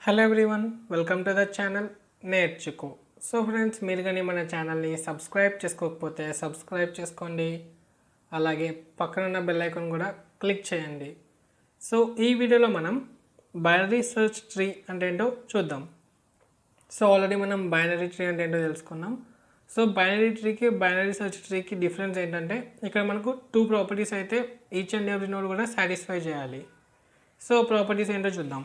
Hello everyone, welcome to the channel నేర్చుకో. So friends, మీరు కానీ మన ఛానల్ని సబ్స్క్రైబ్ చేసుకోకపోతే సబ్స్క్రైబ్ చేసుకోండి. అలాగే పక్కనున్న బెల్ ఐకాన్ కూడా క్లిక్ చేయండి. సో ఈ వీడియోలో మనం బైనరీ సెర్చ్ ట్రీ అంటే ఏంటో చూద్దాం. సో ఆల్రెడీ మనం బైనరీ ట్రీ అంటే ఏంటో తెలుసుకున్నాం. సో బైనరీ ట్రీకి బైనరీ సెర్చ్ ట్రీకి డిఫరెన్స్ ఏంటంటే ఇక్కడ మనకు టూ ప్రాపర్టీస్ అయితే ఈచ్ అండ్ ఎవ్రీ నోడ్ కూడా సాటిస్ఫై చేయాలి. సో ప్రాపర్టీస్ ఏంటో చూద్దాం.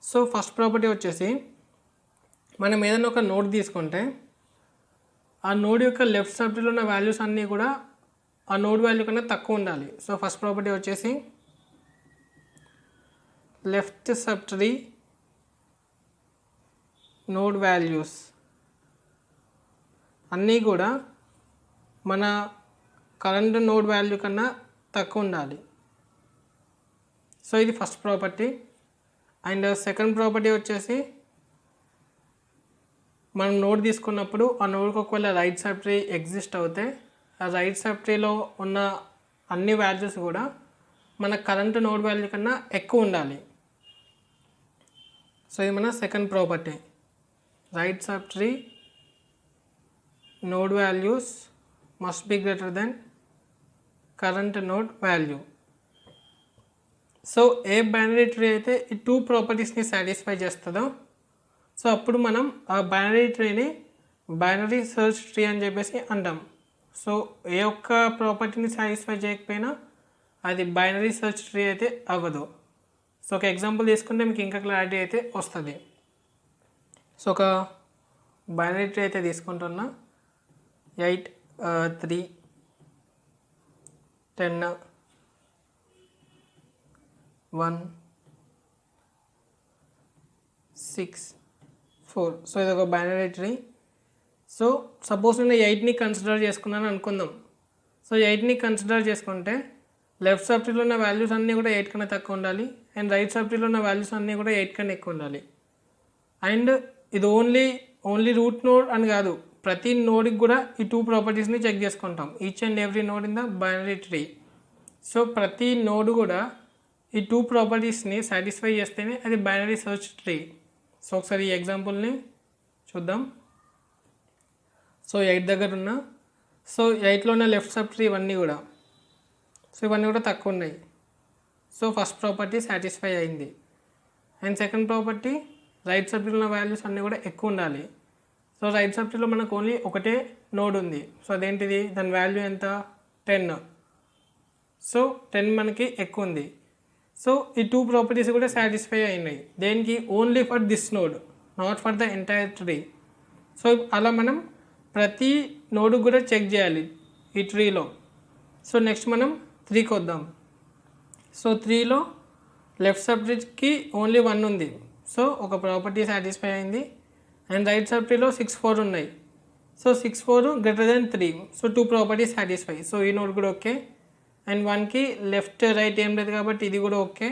సో ఫస్ట్ ప్రాపర్టీ వచ్చేసి మనం ఏదైనా ఒక నోడ్ తీసుకుంటే ఆ నోడ్ యొక్క లెఫ్ట్ సబ్ట్రీలో ఉన్న వాల్యూస్ అన్నీ కూడా ఆ నోడ్ వాల్యూ కన్నా తక్కువ ఉండాలి. సో ఫస్ట్ ప్రాపర్టీ వచ్చేసి లెఫ్ట్ సబ్ట్రీ నోడ్ వాల్యూస్ అన్నీ కూడా మన కరెంట్ నోడ్ వాల్యూ కన్నా తక్కువ ఉండాలి. సో ఇది first property. And second property వచ్చేసి మనం నోడ్ తీసుకున్నప్పుడు ఆ నోడ్కి ఒకవేళ రైట్ సబ్ ట్రీ ఎగ్జిస్ట్ అవుతే ఆ రైట్ సబ్ ట్రీలో ఉన్న అన్ని వాల్యూస్ కూడా మన కరెంట్ నోడ్ వాల్యూ కన్నా ఎక్కువ ఉండాలి. సో ఇది మన second property. Right sub tree node values must be greater than current node value. So A binary tree అయితే ఈ టూ ప్రాపర్టీస్ని సాటిస్ఫై చేస్తుందో సో అప్పుడు మనం ఆ బైనరీ ట్రీని బైనరీ సెర్చ్ ట్రీ అని చెప్పేసి అంటాం. సో ఏ ఒక్క ప్రాపర్టీని సాటిస్ఫై చేయకపోయినా అది బైనరీ సెర్చ్ ట్రీ అయితే అవ్వదు. సో ఒక ఎగ్జాంపుల్ తీసుకుంటే మీకు ఇంకా క్లారిటీ అయితే వస్తుంది. సో ఒక బైనరీ ట్రీ అయితే తీసుకుంటున్నా 8 3 10 1 6 4. సో ఇది ఒక బైనరీ ట్రీ. సో సపోజ్ నేను 8ని కన్సిడర్ చేసుకున్నాను అనుకుందాం. సో 8ని కన్సిడర్ చేసుకుంటే లెఫ్ట్ సబ్ ట్రీలో ఉన్న వాల్యూస్ అన్నీ కూడా 8 కన్నా తక్కువ ఉండాలి అండ్ రైట్ సబ్ ట్రీలో ఉన్న వాల్యూస్ అన్నీ కూడా 8 కన్నా ఎక్కువ ఉండాలి. అండ్ ఇది ఓన్లీ రూట్ నోడ్ అని కాదు, ప్రతి నోడ్కి కూడా ఈ టూ ప్రాపర్టీస్ని చెక్ చేసుకుంటాం. Each and every node in the binary tree. So ప్రతి నోడ్ కూడా ఈ టూ ప్రాపర్టీస్ని సాటిస్ఫై చేస్తేనే అది బైనరీ సెర్చ్ ట్రీ. సో ఒకసారి ఈ ఎగ్జాంపుల్ని చూద్దాం. సో 8 దగ్గర ఉన్న 8లో ఉన్న లెఫ్ట్ సబ్ ట్రీ ఇవన్నీ కూడా తక్కువ ఉన్నాయి. సో ఫస్ట్ ప్రాపర్టీ సాటిస్ఫై అయింది. And second property right sub ట్రీలో ఉన్న వాల్యూస్ అన్నీ కూడా ఎక్కువ ఉండాలి. సో రైట్ సబ్ ట్రీలో మనకు ఓన్లీ ఒకటే నోడ్ ఉంది. సో అదేంటిది, దాని వాల్యూ ఎంత, 10. సో 10 మనకి ఎక్కువ ఉంది. సో ఈ టూ ప్రాపర్టీస్ కూడా సాటిస్ఫై అయినాయి. దేనికి, only for this node, not for the entire tree. So అలా మనం ప్రతి నోడ్ కూడా చెక్ చేయాలి ఈ ట్రీలో. సో నెక్స్ట్ మనం 3కి వద్దాం. సో 3లో లెఫ్ట్ సబ్ ట్రీకి ఓన్లీ 1 ఉంది. సో ఒక ప్రాపర్టీ సాటిస్ఫై అయింది. అండ్ రైట్ సబ్ ట్రీలో 6 4 ఉన్నాయి. So 6 4 greater than 3. So two properties satisfy. So ఈ నోడ్ కూడా ఓకే. అండ్ 1కి లెఫ్ట్ రైట్ ఏం లేదు కాబట్టి ఇది కూడా ఓకే.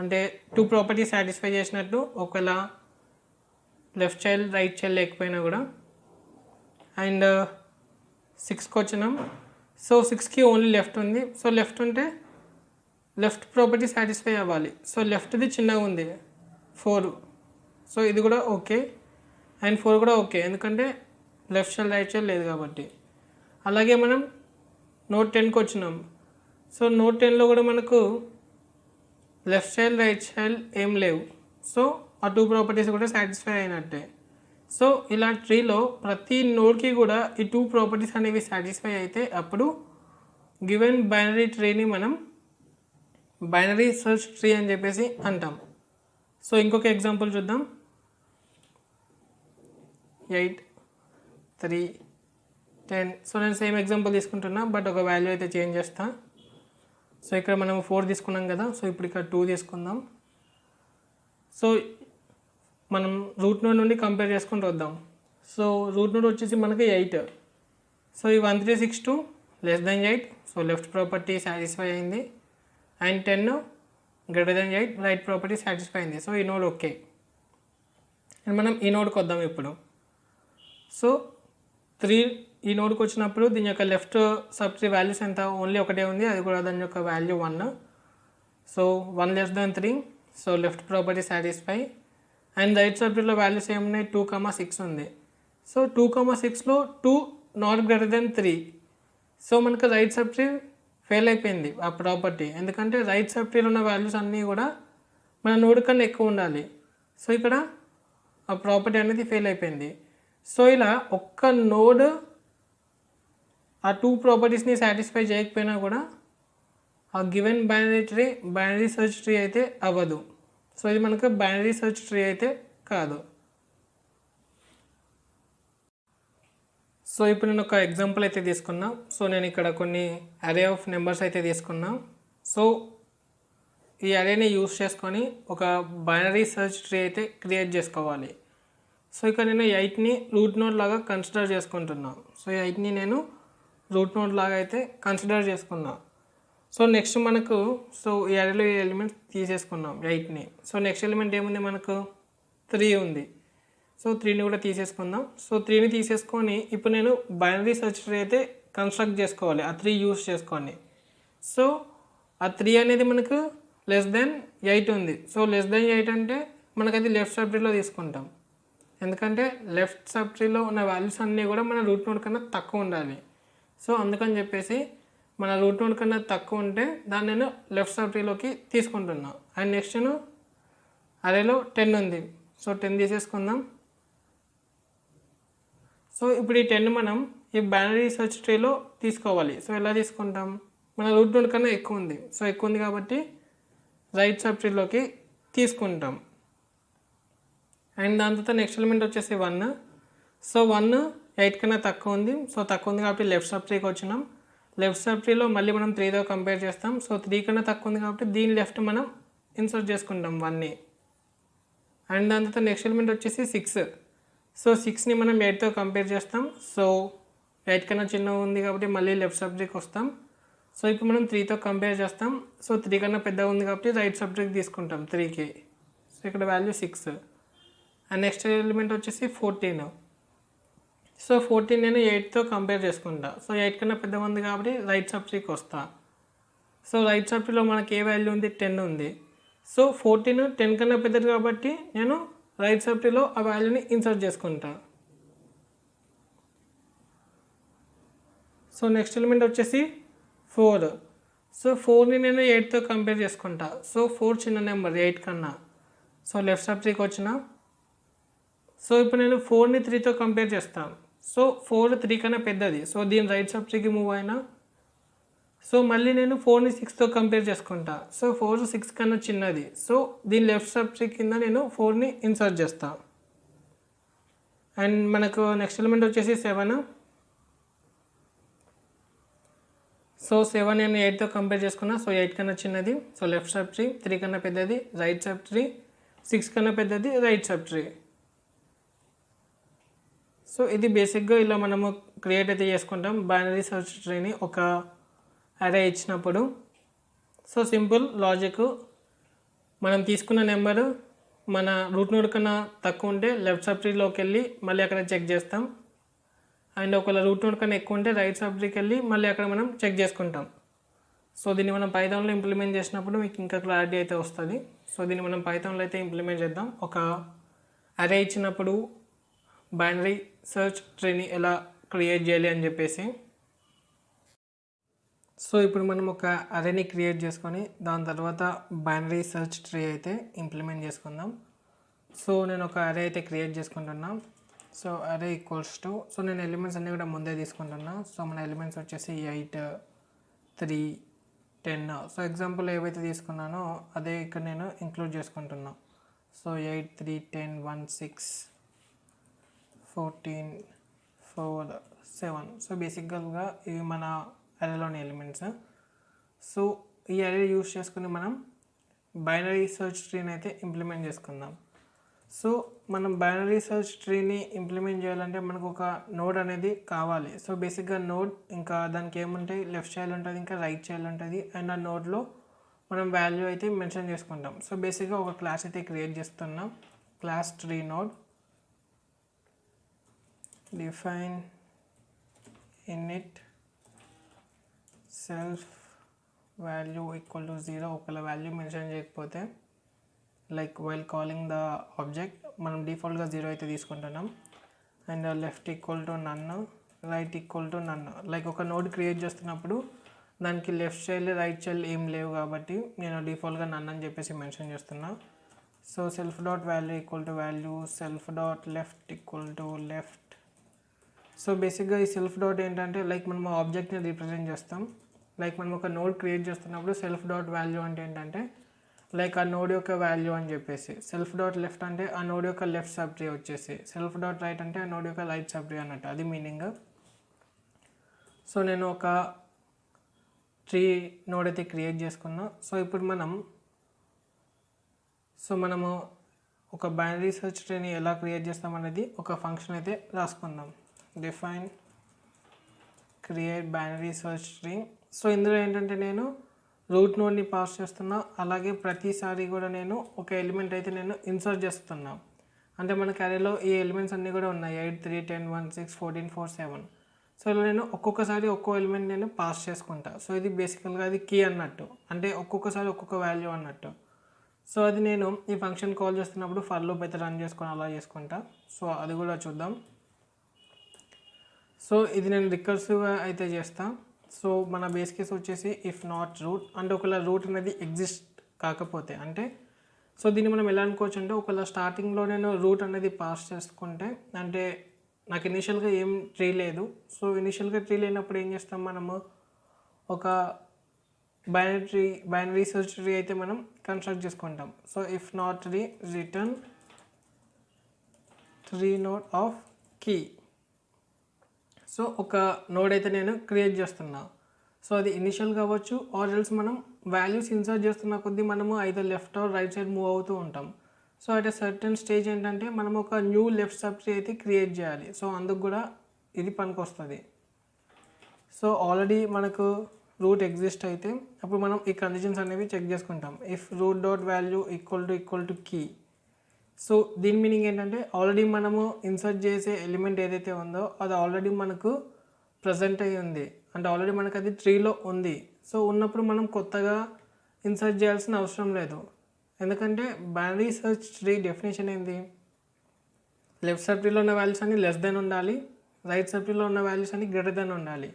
అంటే టూ ప్రాపర్టీస్ సాటిస్ఫై చేసినట్టు, ఒకవేళ లెఫ్ట్ చైల్డ్ రైట్ చైల్డ్ లేకపోయినా కూడా. అండ్ 6కి వచ్చినాం. సో 6కి ఓన్లీ లెఫ్ట్ ఉంది. సో లెఫ్ట్ ఉంటే లెఫ్ట్ ప్రాపర్టీ సాటిస్ఫై అవ్వాలి. సో లెఫ్ట్ది చిన్నగా ఉంది 4. సో ఇది కూడా ఓకే. అండ్ 4 కూడా ఓకే, ఎందుకంటే లెఫ్ట్ చైల్డ్ రైట్ చైల్డ్ లేదు కాబట్టి. అలాగే మనం నోట్ 10కి వచ్చినాం. సో నోట్ 10లో కూడా మనకు లెఫ్ట్ చైల్డ్ రైట్ చైల్డ్ ఏం లేవు. సో ఆ టూ ప్రాపర్టీస్ కూడా సాటిస్ఫై అయినట్టే. సో ఇలా ట్రీలో ప్రతి నోడ్కి కూడా ఈ టూ ప్రాపర్టీస్ అనేవి సాటిస్ఫై అయితే అప్పుడు గివెన్ బైనరీ ట్రీని మనం బైనరీ సెర్చ్ ట్రీ అని చెప్పేసి అంటాం. సో ఇంకొక ఎగ్జాంపుల్ చూద్దాం. 8 3 10. సో నేను సేమ్ ఎగ్జాంపుల్ తీసుకుంటున్నా, బట్ ఒక వాల్యూ అయితే చేంజ్ చేస్తా. సో ఇక్కడ మనం 4 తీసుకున్నాం కదా, సో ఇప్పుడు ఇక్కడ 2 తీసుకుందాం. సో మనం రూట్ నోడ్ నుండి కంపేర్ చేసుకుంటూ వద్దాం. సో రూట్ నోడ్ వచ్చేసి మనకి 8. సో ఈ 1362 less than 8. So left property satisfy అయింది. And 10 greater than 8 right property satisfy అయింది. సో ఈ నోడ్ ఓకే. అండ్ మనం ఈ నోడ్కి వద్దాం ఇప్పుడు. సో 3 ఈ నోడ్కి వచ్చినప్పుడు దీని యొక్క లెఫ్ట్ సబ్ ట్రీ వాల్యూస్ ఎంత, ఓన్లీ ఒకటే ఉంది, అది కూడా దాని యొక్క value 1. So 1 less than 3. So left property satisfy. And right సబ్జెక్ట్లో వాల్యూస్ ఏమున్నాయి 2,6 ఉంది. సో 2,6లో 2 నాట్ గ్రేటర్ దెన్ 3. సో మనకు రైట్ సబ్ట్రీ ఫెయిల్ అయిపోయింది ఆ ప్రాపర్టీ, ఎందుకంటే రైట్ సబ్ట్రీలో ఉన్న వాల్యూస్ అన్నీ కూడా మన నోడ్ కన్నా ఎక్కువ ఉండాలి. సో ఇక్కడ ఆ ప్రాపర్టీ అనేది ఫెయిల్ అయిపోయింది. సో ఇలా ఒక్క నోడ్ ఆ 2 ప్రాపర్టీస్ని సాటిస్ఫై చేయకపోయినా కూడా ఆ గివెన్ బైనరీ సెర్చ్ ట్రీ అయితే అవ్వదు. సో ఇది మనకు బైనరీ సెర్చ్ ట్రీ అయితే కాదు. సో ఇప్పుడు నేను ఒక ఎగ్జాంపుల్ అయితే తీసుకున్నా. సో నేను ఇక్కడ కొన్ని అరే ఆఫ్ నెంబర్స్ అయితే తీసుకున్నా. సో ఈ అరేని యూస్ చేసుకొని ఒక బైనరీ సెర్చ్ ట్రీ అయితే క్రియేట్ చేసుకోవాలి. సో ఇక్కడ నేను 8ని రూట్ నోడ్ లాగా కన్సిడర్ చేసుకుంటున్నాను. సో 8ని నేను రూట్ నోడ్ లాగా అయితే కన్సిడర్ చేసుకున్నా. సో నెక్స్ట్ మనకు సో ఈ అరేలో ఈ ఎలిమెంట్స్ తీసేసుకున్నాం 8ని. సో నెక్స్ట్ ఎలిమెంట్ ఏముంది మనకు 3 ఉంది. సో 3ని కూడా తీసేసుకుందాం. సో 3ని తీసేసుకొని ఇప్పుడు నేను బైనరీ సెర్చ్ ట్రీ అయితే కన్స్ట్రక్ట్ చేసుకోవాలి ఆ 3 యూస్ చేసుకొని. సో ఆ 3 అనేది మనకు <8 ఉంది. సో <8 అంటే మనకది లెఫ్ట్ సబ్ ట్రీలో తీసుకుంటాం, ఎందుకంటే లెఫ్ట్ సబ్ ట్రీలో ఉన్న వాల్యూస్ అన్నీ కూడా మన రూట్ నోడ్ కన్నా తక్కువ ఉండాలి. సో అందుకని చెప్పేసి మన రూట్ నోడ్ కన్నా తక్కువ ఉంటే దాన్ని నేను లెఫ్ట్ సబ్ ట్రీలోకి తీసుకుంటున్నా. అండ్ నెక్స్ట్ నేను అరేలో 10 ఉంది. సో 10 తీసేసుకుందాం. సో ఇప్పుడు ఈ 10 మనం ఈ బైనరీ సెర్చ్ ట్రీలో తీసుకోవాలి. సో ఎలా తీసుకుంటాం, మన రూట్ నోడ్ కన్నా ఎక్కువ ఉంది. సో ఎక్కువ ఉంది కాబట్టి రైట్ సబ్ ట్రీలోకి తీసుకుంటాం. అండ్ దాని తర్వాత నెక్స్ట్ ఎలిమెంట్ వచ్చేసి 1. సో 1 8 కన్నా తక్కువ ఉంది. సో తక్కువ ఉంది కాబట్టి లెఫ్ట్ సబ్ ట్రీకి వచ్చినాం. లెఫ్ట్ సబ్ ట్రీలో మళ్ళీ మనం 3తో కంపేర్ చేస్తాం. సో 3 కన్నా తక్కువ ఉంది కాబట్టి దీని లెఫ్ట్ మనం ఇన్సర్ట్ చేసుకుంటాం 1ని. అండ్ దాని తర్వాత నెక్స్ట్ ఎలిమెంట్ వచ్చేసి 6. సో 6ని మనం 8తో కంపేర్ చేస్తాం. సో 8 కన్నా చిన్న ఉంది కాబట్టి మళ్ళీ లెఫ్ట్ సబ్ ట్రీకి వస్తాం. సో ఇప్పుడు మనం 3తో కంపేర్ చేస్తాం. సో 3 కన్నా పెద్దగా ఉంది కాబట్టి రైట్ సబ్ ట్రీకి తీసుకుంటాం 3కి. సో ఇక్కడ వాల్యూ 6. అండ్ నెక్స్ట్ ఎలిమెంట్ వచ్చేసి 14. సో 14 నేను 8తో కంపేర్ చేసుకుంటా. సో 8 కన్నా పెద్దగా ఉంది కాబట్టి రైట్ సబ్ ట్రీకి వస్తా. సో రైట్ సబ్ ట్రీలో మనకి ఏ వాల్యూ ఉంది 10 ఉంది. సో 14 10 కన్నా పెద్దది కాబట్టి నేను రైట్ సబ్ ట్రీలో ఆ వాల్యూని ఇన్సర్ట్ చేసుకుంటా. సో నెక్స్ట్ ఎలిమెంట్ వచ్చేసి 4. సో 4ని నేను 8తో కంపేర్ చేసుకుంటా. సో 4 చిన్న నెంబర్ 8 కన్నా. సో లెఫ్ట్ సబ్ ట్రీకి వచ్చిన. సో ఇప్పుడు నేను 4ని 3తో కంపేర్ చేస్తాను. సో 4 3 కన్నా పెద్దది. సో దీని రైట్ సబ్ ట్రీకి మూవ్ అయినా. సో మళ్ళీ నేను 4ని 6తో కంపేర్ చేసుకుంటా. సో 4 6 కన్నా చిన్నది. సో దీని లెఫ్ట్ సబ్ ట్రీ కింద నేను 4ని ఇన్సర్ట్ చేస్తాను. అండ్ మనకు నెక్స్ట్ ఎలిమెంట్ వచ్చేసి 7. సో 7 నేను 8తో కంపేర్ చేసుకున్నా. సో 8 కన్నా చిన్నది. సో లెఫ్ట్ సబ్ ట్రీ 3 కన్నా పెద్దది రైట్ సబ్ ట్రీ, 6 కన్నా పెద్దది రైట్ సబ్ ట్రీ. సో ఇది బేసిక్గా ఇలా మనము క్రియేట్ అయితే చేసుకుంటాం బైనరీ సెర్చ్ ట్రీని ఒక అరే ఇచ్చినప్పుడు. సో సింపుల్ లాజిక్, మనం తీసుకున్న నెంబరు మన రూట్ నోడ్ కన్నా తక్కువ ఉంటే లెఫ్ట్ సబ్ ట్రీలోకి వెళ్ళి మళ్ళీ అక్కడ చెక్ చేస్తాం. అండ్ ఒకవేళ రూట్ నోడ్ కన్నా ఎక్కువ ఉంటే రైట్ సబ్ ట్రీకి వెళ్ళి మళ్ళీ అక్కడ మనం చెక్ చేసుకుంటాం. సో దీన్ని మనం పైథాన్లో ఇంప్లిమెంట్ చేసినప్పుడు మీకు ఇంకా క్లారిటీ అయితే వస్తుంది. సో దీన్ని మనం పైథాన్లో అయితే ఇంప్లిమెంట్ చేద్దాం. ఒక అరే ఇచ్చినప్పుడు బైనరీ సెర్చ్ ట్రీని ఎలా క్రియేట్ చేయాలి అని చెప్పేసి. సో ఇప్పుడు మనం ఒక అరేని క్రియేట్ చేసుకొని దాని తర్వాత బైనరీ సెర్చ్ ట్రీ అయితే ఇంప్లిమెంట్ చేసుకుందాం. సో నేను ఒక అరే అయితే క్రియేట్ చేసుకుంటున్నా. సో అరే ఈక్వల్స్ టు, సో నేను ఎలిమెంట్స్ అన్నీ కూడా ముందే తీసుకుంటున్నా. సో మన ఎలిమెంట్స్ వచ్చేసి 8 3 10. సో ఎగ్జాంపుల్ ఏవైతే తీసుకున్నానో అదే ఇక్కడ నేను ఇంక్లూడ్ చేసుకుంటున్నా. సో 8 3 10 1 6 14 4 7. సో బేసిక్గా ఇవి మన అరేలోని ఎలిమెంట్స్. సో ఈ అరే యూస్ చేసుకుని మనం బైనరీ సెర్చ్ ట్రీని అయితే ఇంప్లిమెంట్ చేసుకుందాం. సో మనం బైనరీ సెర్చ్ ట్రీని ఇంప్లిమెంట్ చేయాలంటే మనకు ఒక నోడ్ అనేది కావాలి. సో బేసిక్గా నోడ్ ఇంకా దానికి ఏముంటాయి, లెఫ్ట్ చైల్డ్ ఉంటుంది ఇంకా రైట్ చైల్డ్ ఉంటుంది. అండ్ ఆ నోడ్లో మనం వాల్యూ అయితే మెన్షన్ చేసుకుంటాం. సో బేసిక్గా ఒక క్లాస్ అయితే క్రియేట్ చేస్తున్నాం, class tree node. Define init self value equal to 0. ఒకవేళ వాల్యూ మెన్షన్ చేయకపోతే like while calling the object మనం డిఫాల్ట్గా 0 అయితే తీసుకుంటున్నాం. And left equal to none, right equal to none. Like ఒక నోడ్ క్రియేట్ చేస్తున్నప్పుడు దానికి లెఫ్ట్ చైల్డ్ రైట్ చైల్డ్ ఏం లేవు కాబట్టి నేను డిఫాల్ట్గా నన్ అని చెప్పేసి మెన్షన్ చేస్తున్నా. So self dot value equal to value, self dot left equal to left. So బేసిక్గా ఈ సెల్ఫ్ డాట్ ఏంటంటే లైక్ మనం ఆబ్జెక్ట్ని రిప్రజెంట్ చేస్తాం. లైక్ మనం ఒక నోడ్ క్రియేట్ చేస్తున్నప్పుడు సెల్ఫ్ డాట్ వాల్యూ అంటే ఏంటంటే లైక్ ఆ నోడ్ యొక్క వాల్యూ అని చెప్పేసి, సెల్ఫ్ డాట్ లెఫ్ట్ అంటే ఆ నోడ్ యొక్క లెఫ్ట్ సబ్ ట్రీ వచ్చేసి, సెల్ఫ్ డాట్ రైట్ అంటే ఆ నోడ్ యొక్క రైట్ సబ్ ట్రీ అన్నట్టు, అది మీనింగ్. సో నేను ఒక ట్రీ నోడ్ అయితే క్రియేట్ చేసుకున్నా. సో ఇప్పుడు మనము ఒక బైనరీ సెర్చ్ ట్రీని ఎలా క్రియేట్ చేస్తామనేది ఒక ఫంక్షన్ అయితే రాసుకుందాం. Define create binary search tree. So ఇందులో ఏంటంటే నేను రూట్ నోడ్ని పాస్ చేస్తున్నా, అలాగే ప్రతిసారి కూడా నేను ఒక ఎలిమెంట్ అయితే నేను ఇన్సర్ట్ చేస్తున్నా. అంటే మనకి అరేలో ఈ ఎలిమెంట్స్ అన్నీ కూడా ఉన్నాయి, 8, 3, 10, 1, 6, 14, 4, 7. సో ఇలా నేను ఒక్కొక్కసారి ఒక్కో ఎలిమెంట్ నేను పాస్ చేసుకుంటా. సో ఇది బేసికల్గా అది కీ అన్నట్టు, అంటే ఒక్కొక్కసారి ఒక్కొక్క వాల్యూ అన్నట్టు. సో అది నేను ఈ ఫంక్షన్ కాల్ చేస్తున్నప్పుడు ఫర్ లూప్ అయితే రన్ చేసుకొని అలా చేసుకుంటా. సో అది కూడా చూద్దాం. సో ఇది నేను రికర్సివ్గా అయితే చేస్తాను. సో మన బేస్ కేస్ వచ్చేసి ఇఫ్ నాట్ రూట్, అంటే ఒకవేళ రూట్ అనేది ఎగ్జిస్ట్ కాకపోతే, అంటే సో దీన్ని మనం ఎలా అనుకోవచ్చు అంటే ఒకవేళ స్టార్టింగ్లో నేను రూట్ అనేది పాస్ చేసుకుంటే, అంటే నాకు ఇనిషియల్గా ఏం ట్రీ లేదు. సో ఇనిషియల్గా ట్రీ లేనప్పుడు ఏం చేస్తాం, మనము ఒక బైనరీ సెర్చ్ ట్రీ అయితే మనం కన్స్ట్రక్ట్ చేసుకుంటాం. So if not tree return tree node of key. So ఒక నోడ్ అయితే నేను క్రియేట్ చేస్తున్నా. సో అది ఇనిషియల్ కావచ్చు, ఆర్ ఎల్స్ మనం వాల్యూస్ ఇన్సర్ట్ చేస్తున్న కొద్దీ మనము either left or right side move అవుతూ ఉంటాం. So at a certain stage ఏంటంటే మనం ఒక న్యూ లెఫ్ట్ సబ్ ట్రీ అయితే క్రియేట్ చేయాలి. సో అందుకు కూడా ఇది పనికి వస్తుంది. సో ఆల్రెడీ మనకు రూట్ ఎగ్జిస్ట్ అయితే అప్పుడు మనం ఈ కండిషన్స్ అనేవి చెక్ చేసుకుంటాం. If root dot value equal to key. So దీని మీనింగ్ ఏంటంటే ఆల్రెడీ మనము ఇన్సర్ట్ చేసే ఎలిమెంట్ ఏదైతే ఉందో అది ఆల్రెడీ మనకు ప్రజెంట్ అయ్యి ఉంది, అంటే ఆల్రెడీ మనకు అది ట్రీలో ఉంది. సో ఉన్నప్పుడు మనం కొత్తగా ఇన్సర్ట్ చేయాల్సిన అవసరం లేదు. ఎందుకంటే బైనరీ సెర్చ్ ట్రీ డెఫినేషన్ ఏంది, లెఫ్ట్ సబ్ ట్రీలో ఉన్న వాల్యూస్ అన్ని లెస్ దెన్ ఉండాలి, రైట్ సబ్ ట్రీలో ఉన్న వాల్యూస్ అన్ని గ్రేటర్ దెన్ ఉండాలి.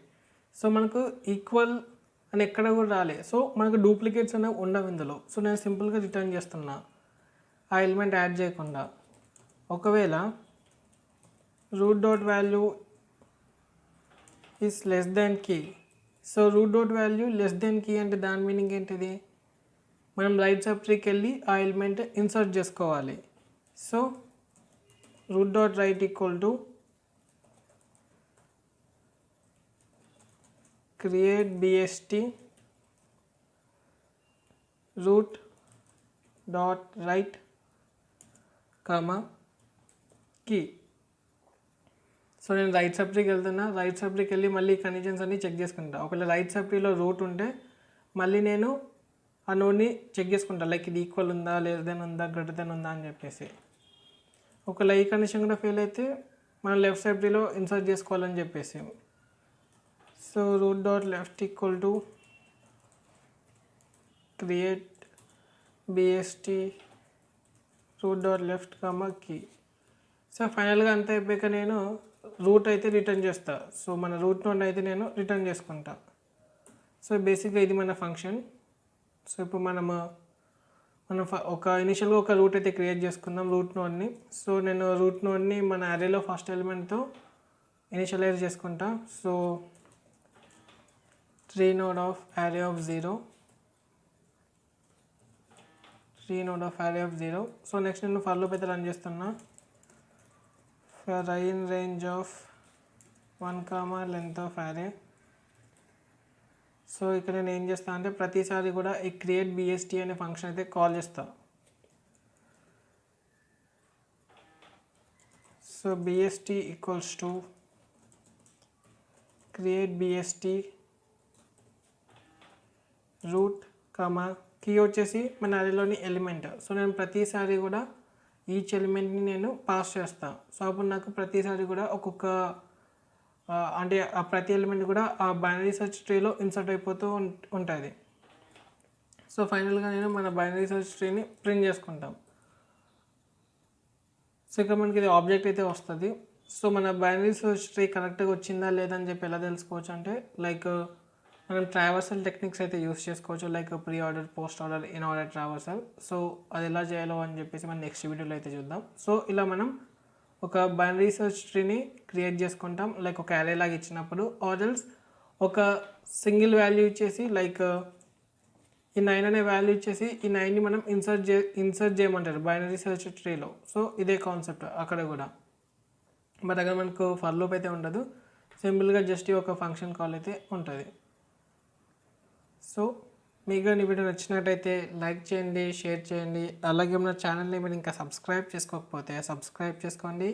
సో మనకు ఈక్వల్ అని ఎక్కడ కూడా రాలే. సో మనకు డూప్లికేట్స్ అనేవి ఉండవు ఇందులో. సో నేను సింపుల్గా రిటర్న్ చేస్తున్నా ఆ ఎలిమెంట్ యాడ్ చేయకుండా. ఒకవేళ root dot value is less than key. So root dot value less than key అంటే దాని మీనింగ్ ఏంటిది, మనం రైట్ సబ్ ట్రీకి వెళ్ళి ఆ ఎలిమెంట్ ఇన్సర్ట్ చేసుకోవాలి. So root dot right equal to create BST root dot right comma key. So నేను right sub ట్రీకి వెళ్తున్నా, రైట్ సబ్ ట్రీకి వెళ్ళి మళ్ళీ కండిషన్స్ అన్నీ చెక్ చేసుకుంటా. ఒకవేళ రైట్ సబ్ ట్రీలో రూట్ ఉంటే మళ్ళీ నేను ఆ నోడ్ని చెక్ చేసుకుంటా, లైక్ ఇది ఈక్వల్ ఉందా, లెస్ దెన్ ఉందా, గ్రేటర్ దెన్ ఉందా అని చెప్పేసి. ఒకవేళ ఈ కండిషన్ కూడా ఫెయిల్ అయితే మనం లెఫ్ట్ సబ్ ట్రీలో ఇన్సర్ట్ చేసుకోవాలని చెప్పేసి. So root dot left equal to create BST root dot left comma key. So ఫైనల్గా అంతా అయిపోయాక నేను రూట్ అయితే రిటర్న్ చేస్తా. సో మన రూట్ నోడ్ అయితే నేను రిటర్న్ చేసుకుంటా. సో బేసిక్గా ఇది మన ఫంక్షన్. సో ఇప్పుడు మనం ఒక ఇనిషియల్గా ఒక రూట్ అయితే క్రియేట్ చేసుకుందాం రూట్ నోడ్ని. సో నేను రూట్ నోడ్ని మన అరేలో ఫస్ట్ ఎలిమెంట్తో ఇనిషియలైజ్ చేసుకుంటా. So tree node of array of 0, tree node of array of 0. So next నేను ఫర్ లూప్ అయితే రన్ చేస్తున్నా. For I in range of 1, length of array. So ఇక్కడ నేను ఏం చేస్తాను అంటే ప్రతిసారి కూడా ఈ క్రియేట్ BST అనే ఫంక్షన్ అయితే కాల్ చేస్తా. So BST equals to create BST root comma key వచ్చేసి మన అరేలోని ఎలిమెంట్. సో నేను ప్రతిసారి కూడా ఈచ్ ఎలిమెంట్ని నేను పాస్ చేస్తాను. సో అప్పుడు నాకు ప్రతిసారి కూడా ఒక్కొక్క అంటే ఆ ప్రతి ఎలిమెంట్ కూడా ఆ బైనరీ సెర్చ్ ట్రీలో ఇన్సర్ట్ అయిపోతూ ఉంటుంది. సో ఫైనల్గా నేను మన బైనరీ సెర్చ్ ట్రీని ప్రింట్ చేసుకుంటాం. సో ఇక్కడ మనకి ఇది ఆబ్జెక్ట్ అయితే వస్తుంది. సో మన బైనరీ సెర్చ్ ట్రీ కరెక్ట్గా వచ్చిందా లేదా అని చెప్పి ఎలా తెలుసుకోవచ్చు అంటే లైక్ మనం ట్రావర్సల్ టెక్నిక్స్ అయితే యూస్ చేసుకోవచ్చు, like pre order, post order, in order traversal. So అది ఎలా చేయాలో అని చెప్పేసి మనం నెక్స్ట్ వీడియోలో అయితే చూద్దాం. సో ఇలా మనం ఒక బైనరీ సెర్చ్ ట్రీని క్రియేట్ చేసుకుంటాం, లైక్ ఒక అరే లాగా ఇచ్చినప్పుడు, ఆర్డర్స్ ఒక సింగిల్ వాల్యూ ఇచ్చేసి లైక్ ఈ 9 అనే వాల్యూ ఇచ్చేసి ఈ 9ని మనం ఇన్సర్ట్ చేయమంటారు బైనరీ సెర్చ్ ట్రీలో. సో ఇదే కాన్సెప్ట్ అక్కడ కూడా, బట్ అక్కడ మనకు ఫర్ లూప్ అయితే ఉండదు, సింపుల్గా జస్ట్ ఒక ఫంక్షన్ కాల్ అయితే ఉంటుంది. సో మీకు కానీ వీడియో నచ్చినట్టయితే లైక్ చేయండి, షేర్ చేయండి. అలాగే మన ఛానల్ని మీరు ఇంకా సబ్స్క్రైబ్ చేసుకోకపోతే సబ్స్క్రైబ్ చేసుకోండి.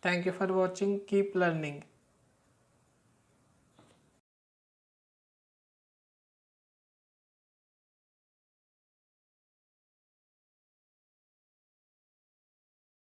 Thank you for watching. Keep learning.